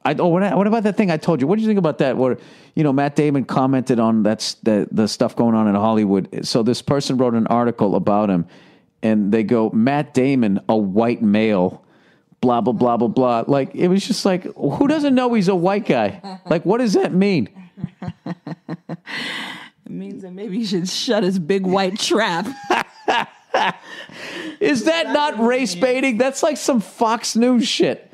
What about that thing I told you? What do you think about that? Where, Matt Damon commented on the stuff going on in Hollywood. So this person wrote an article about him, and they go, Matt Damon, a white male, blah, blah, blah, blah, blah. Like, it was just like, who doesn't know he's a white guy? Like, what does that mean? It means that maybe he should shut his big white trap. Is that not race baiting? That's like some Fox News shit.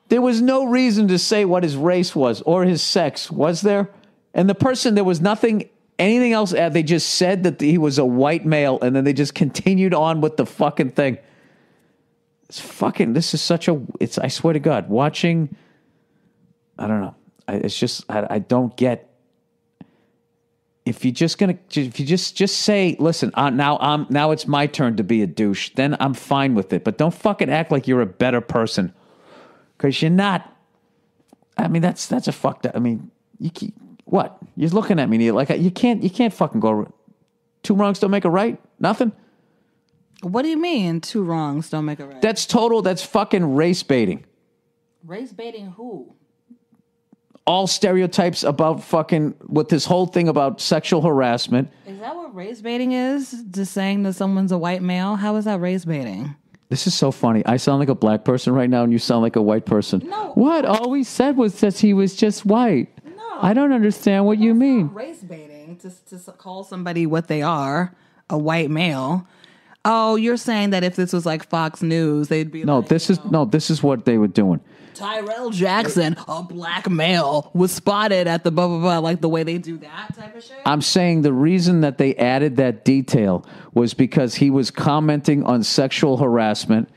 There was no reason to say what his race was or his sex, was there? And the person, there was anything else. They just said that he was a white male, and then they just continued on with the fucking thing. This is I swear to God, watching, I don't know. I don't get, if you just say, listen, now it's my turn to be a douche, then I'm fine with it. But don't fucking act like you're a better person. Because you're not. I mean, that's a fucked up. I mean, what? You're looking at me like you can't fucking go. Two wrongs don't make a right. Nothing. What do you mean? Two wrongs don't make a right. That's fucking race baiting. Race baiting who? All stereotypes about fucking with this whole thing about sexual harassment. Is that what race baiting is? Just saying that someone's a white male? How is that race baiting? This is so funny. I sound like a black person right now, and you sound like a white person. No. What? All we said was that he was just white. No. I don't understand what you mean. Race baiting to call somebody what they are, a white male. Oh, you're saying that if this was like Fox News, they'd be this is what they were doing. Tyrell Jackson, a black male, was spotted at the blah, blah, blah, like the way they do that type of shit? I'm saying the reason that they added that detail was because he was commenting on sexual harassment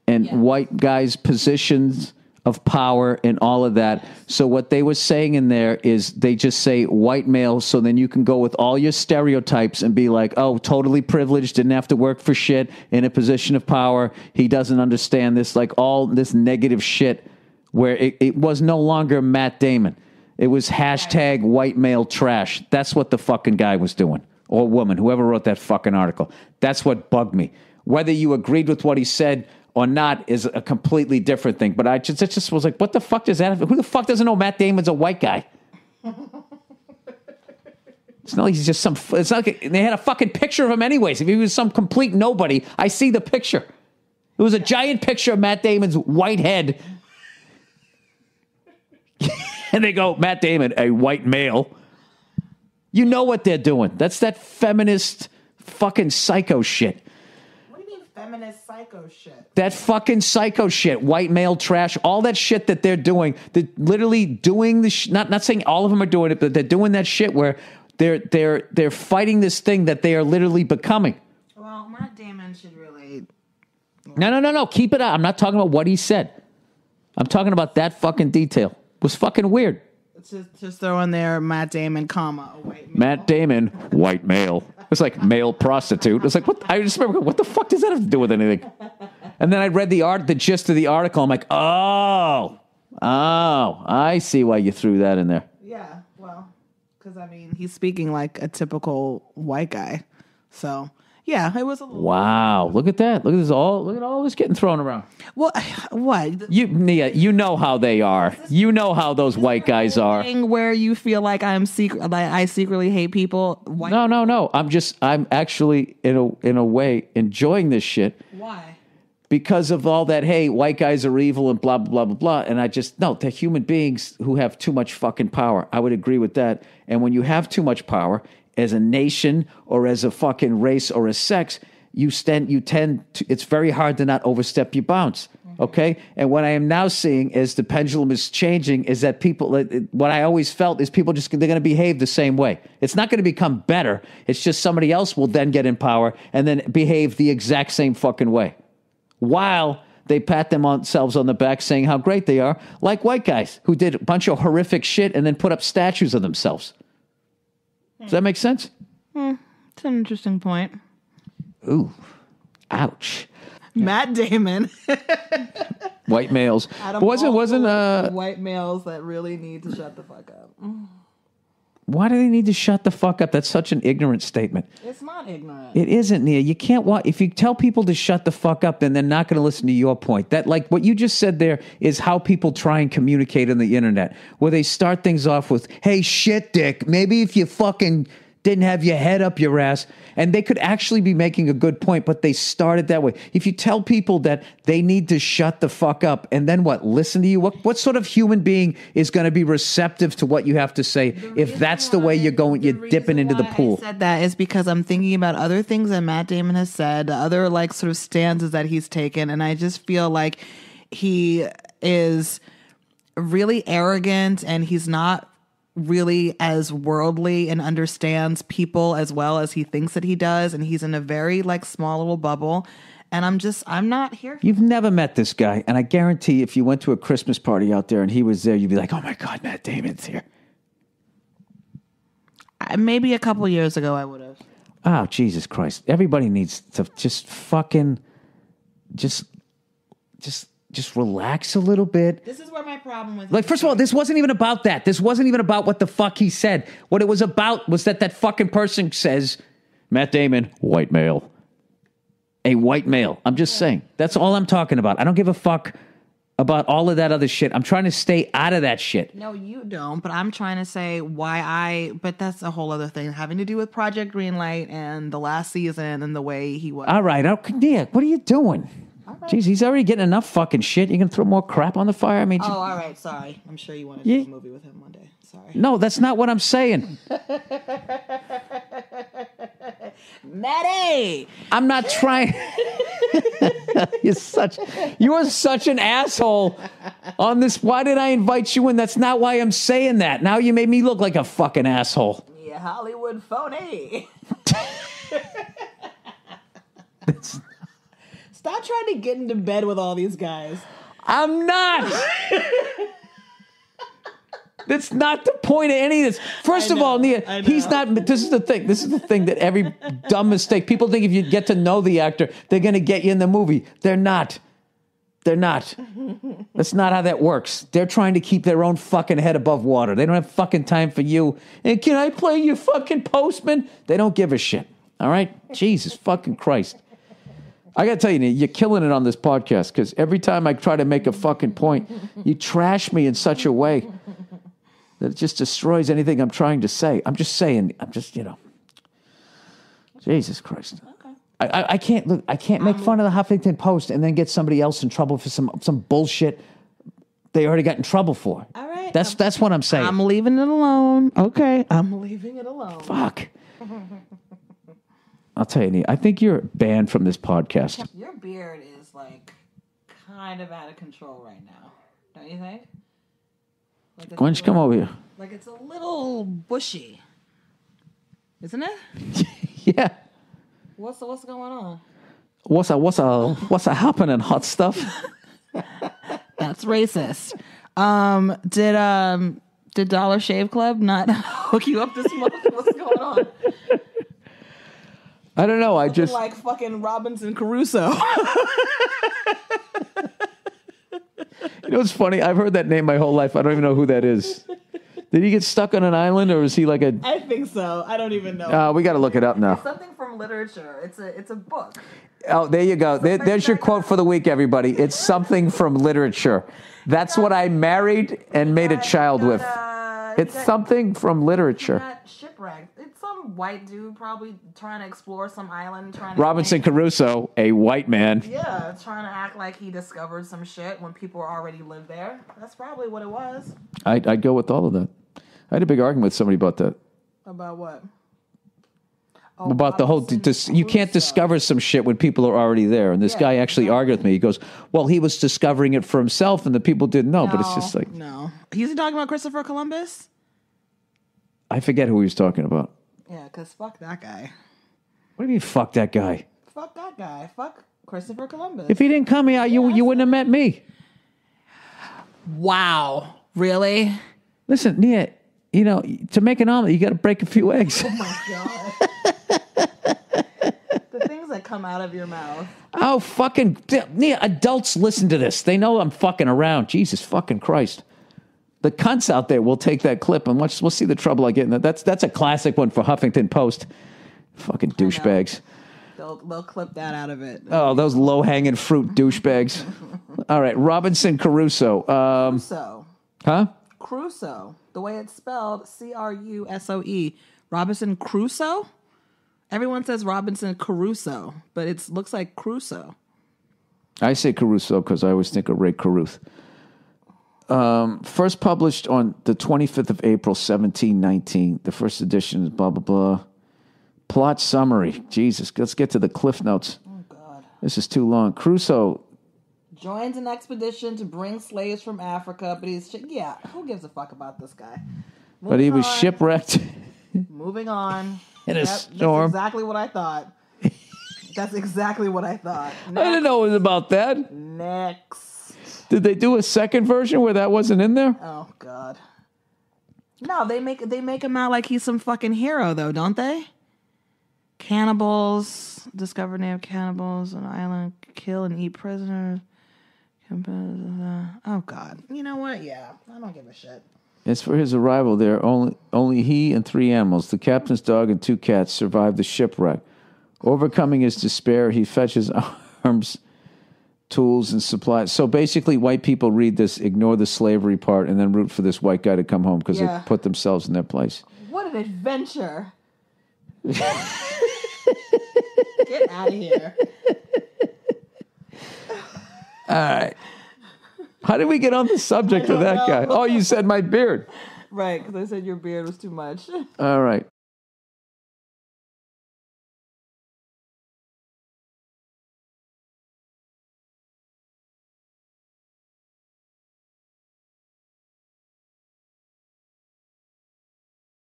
and white guys' positions of power and all of that. So what they were saying in there is they just say white male, so then you can go with all your stereotypes and be like, oh, totally privileged, didn't have to work for shit, in a position of power, he doesn't understand this, like all this negative shit where it was no longer Matt Damon. It was hashtag white male trash. That's what the fucking guy was doing. Or woman, whoever wrote that fucking article. That's what bugged me. Whether you agreed with what he said or not is a completely different thing. But it just was like, what the fuck does that have? Who the fuck doesn't know Matt Damon's a white guy? It's not like he's just it's not like they had a fucking picture of him anyways. If he was some complete nobody, I see the picture. It was a giant picture of Matt Damon's white head. And they go, Matt Damon, a white male. You know what they're doing. That's that feminist fucking psycho shit. What do you mean feminist psycho shit? That fucking psycho shit, white male trash, all that shit that they're doing. They're literally doing the not saying all of them are doing it, but they're doing that shit where they're fighting this thing that they are literally becoming. Well, Matt Damon should really... No. Keep it out. I'm not talking about what he said. I'm talking about that fucking detail. It was fucking weird. Just throw in there Matt Damon, comma, a white male. Matt Damon, white male. It's like male prostitute. It's like, what? I just remember, what the fuck does that have to do with anything? And then I read the gist of the article. I'm like, oh, I see why you threw that in there. Yeah, well, because I mean, he's speaking like a typical white guy. So, yeah, it was a little... Wow, look at that. Look at all this getting thrown around. Well, what? Nia, you know how they are. You know how those white guys are. Where you feel like I secretly hate people. No. I'm actually in a way enjoying this shit. Why? Because of all that, hey, white guys are evil and blah, blah, blah, blah, blah. And they're human beings who have too much fucking power. I would agree with that. And when you have too much power, as a nation or as a fucking race or a sex, you tend to, it's very hard to not overstep your bounds. Okay? And what I am now seeing as the pendulum is changing is that people, what I always felt is people they're going to behave the same way. It's not going to become better. It's just somebody else will then get in power and then behave the exact same fucking way. While they pat themselves on the back saying how great they are, like white guys who did a bunch of horrific shit and then put up statues of themselves. Does that make sense? It's an interesting point. Ooh, ouch. Matt Damon. White males. Wasn't white males that really need to shut the fuck up. Why do they need to shut the fuck up? That's such an ignorant statement. It's not ignorant. It isn't, Nia. You can't if you tell people to shut the fuck up, then they're not going to listen to your point. That, like, what you just said there is how people try and communicate on the internet, where they start things off with, hey, shit, dick, maybe if you fucking didn't have your head up your ass. And they could actually be making a good point, but they started that way. If you tell people that they need to shut the fuck up and then what, listen to you, what sort of human being is going to be receptive to what you have to say if that's the way you're dipping into the pool? I said that is because I'm thinking about other things that Matt Damon has said, other like sort of stances that he's taken, and I just feel like he is really arrogant and he's not really as worldly and understands people as well as he thinks that he does, and he's in a very like small little bubble, and I'm not here. You've never met this guy, and I guarantee if you went to a Christmas party out there and he was there, you'd be like, oh my God, Matt Damon's here. Maybe a couple years ago I would have. Oh, Jesus Christ. Everybody needs to just fucking just relax a little bit. This is where my problem with like, first of all, this wasn't even about that. This wasn't even about what the fuck he said. What it was about was that fucking person says, Matt Damon, white male. A white male. I'm just saying. That's all I'm talking about. I don't give a fuck about all of that other shit. I'm trying to stay out of that shit. No, you don't, but I'm trying to say but that's a whole other thing having to do with Project Greenlight and the last season and the way he was. All right. Yeah, what are you doing? Right. Jeez, he's already getting enough fucking shit. You can throw more crap on the fire? I mean, all right, sorry. I'm sure you want to do a movie with him one day. Sorry. No, that's not what I'm saying. Maddie! I'm not trying. You are such an asshole on this. Why did I invite you in? That's not why I'm saying that. Now you made me look like a fucking asshole. Yeah, Hollywood phony. Stop trying to get into bed with all these guys. I'm not. That's not the point of any of this. First of all, Nia, he's not. This is the thing. This is the thing that every dumb mistake. People think if you get to know the actor, they're going to get you in the movie. They're not. They're not. That's not how that works. They're trying to keep their own fucking head above water. They don't have fucking time for you. And can I play you fucking postman? They don't give a shit. All right? Jesus fucking Christ. I got to tell you, you're killing it on this podcast because every time I try to make a fucking point, you trash me in such a way that it just destroys anything I'm trying to say. I'm just saying, Jesus Christ. Okay. I can't make fun of the Huffington Post and then get somebody else in trouble for some bullshit they already got in trouble for. All right. That's what I'm saying. I'm leaving it alone. Okay. I'm leaving it alone. Fuck. I'll tell you, I think you're banned from this podcast. Your beard is like kind of out of control right now, don't you think? Like Why don't you come over here? Like it's a little bushy, isn't it? Yeah. What's going on? What's happening, hot stuff? That's racist. Did Dollar Shave Club not hook you up this month? What's going on? I don't know. I just like fucking Robinson Crusoe. You know what's funny? I've heard that name my whole life. I don't even know who that is. Did he get stuck on an island, or is he like a? I think so. I don't even know. We got to look it up now. It's something from literature. It's a book. Oh, there you go. There's your quote for the week, everybody. It's something from literature. That's what I married and made a child with. It's something from literature. Shipwrecked. It's some white dude probably trying to explore some island. Robinson Crusoe, a white man. Yeah, trying to act like he discovered some shit when people already lived there. That's probably what it was. I'd go with all of that. I had a big argument with somebody about that. About what? About the whole, you can't discover some shit when people are already there. And this guy actually argued with me. He goes, well, he was discovering it for himself and the people didn't know. But it's just like. No. He's talking about Christopher Columbus? I forget who he was talking about. Yeah, because fuck that guy. What do you mean, fuck that guy? Fuck that guy. Fuck Christopher Columbus. If he didn't come here, you wouldn't have met me. Wow. Really? Listen, Nia, to make an omelet, you got to break a few eggs. Oh, my God. The things that come out of your mouth. Oh, fucking... Nia, adults listen to this. They know I'm fucking around. Jesus fucking Christ. The cunts out there will take that clip and we'll see the trouble I get in that. That's a classic one for Huffington Post. Fucking douchebags. They'll clip that out of it. Oh, those low-hanging fruit douchebags. All right, Robinson Crusoe. Crusoe. Huh? Crusoe. The way it's spelled, Crusoe. Robinson Crusoe? Everyone says Robinson Crusoe, but it looks like Crusoe. I say Caruso because I always think of Ray Carruth. First published on the 25th of April, 1719. The first edition is blah, blah, blah. Plot summary. Jesus, let's get to the cliff notes. Oh, God. This is too long. Crusoe joins an expedition to bring slaves from Africa, but who gives a fuck about this guy? But he was shipwrecked. Moving on. In a storm. That's exactly what I thought. That's exactly what I thought. Next. I didn't know it was about that. Next. Did they do a second version where that wasn't in there? Oh, God. No, they make him out like he's some fucking hero, though, don't they? Cannibals, discovered native cannibals on an island, kill and eat prisoners. Oh, God. You know what? Yeah, I don't give a shit. As for his arrival there, only he and 3 animals, the captain's dog and 2 cats, survived the shipwreck. Overcoming his despair, he fetches arms, tools, and supplies. So basically, white people read this, ignore the slavery part, and then root for this white guy to come home because they put themselves in their place. What an adventure. Get out of here. All right. How did we get on the subject of that guy? Oh, you said my beard. Right, because I said your beard was too much. All right.